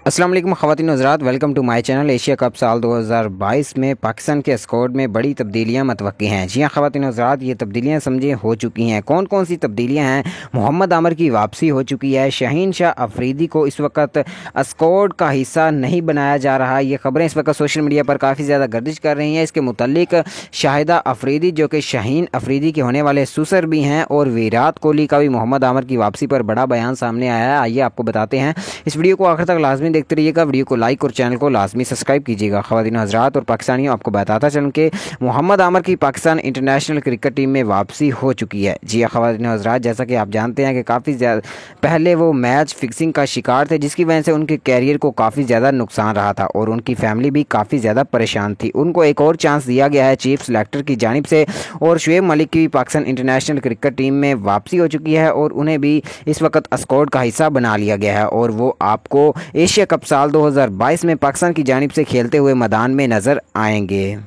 अस्सलाम वालेकुम ख़वातीन हज़रात, welcome to my channel. Asia cup साल 2022 में पाकिस्तान के स्क्वाड में बड़ी तब्दीलियां मतवक्की हैं। जी हाँ ख़वातीन हज़रात, ये तब्दीलियां समझे हो चुकी हैं। कौन कौन सी तब्दीलियां हैं? मोहम्मद आमिर की वापसी हो चुकी है। शाहीन शाह अफरीदी को इस वक्त स्क्वाड का हिस्सा नहीं बनाया जा रहा। ये खबरें इस वक्त सोशल मीडिया पर काफ़ी ज़्यादा गर्दिश कर रही हैं। इसके मुतालिक शाहिदा अफरीदी जो कि शाहीन अफरीदी के होने वाले ससुर भी हैं, और विराट कोहली का भी मोहम्मद आमिर की वापसी पर बड़ा बयान सामने आया है। आइए आपको बताते हैं। इस वीडियो को आखिर तक लाजमी देखते रहिएगा। वीडियो को लाइक और चैनल को लाजमी सब्सक्राइब कीजिएगा। ख़वातीन हज़रात और पाकिस्तानियों, आपको बताता चलूं कि मोहम्मद आमिर की पाकिस्तान इंटरनेशनल क्रिकेट टीम में वापसी हो चुकी है। जी हाँ ख़वातीन हज़रात, जैसा कि आप जानते हैं कि काफ़ी ज़्यादा पहले वो मैच फिक्सिंग का शिकार थे, जिसकी वजह से उनके कैरियर को काफ़ी ज़्यादा नुकसान रहा था और उनकी फैमिली भी काफ़ी ज़्यादा परेशान थी। उनको एक और चांस दिया गया है चीफ सेलेक्टर की जानिब से, और शुएब मलिक की भी पाकिस्तान इंटरनेशनल क्रिकेट टीम में वापसी हो चुकी है और उन्हें भी इस वक्त स्क्वाड का हिस्सा बना लिया गया है, और वो आपको एशिया कप साल 2022 में पाकिस्तान की जानिब से खेलते हुए मैदान में नज़र आएंगे।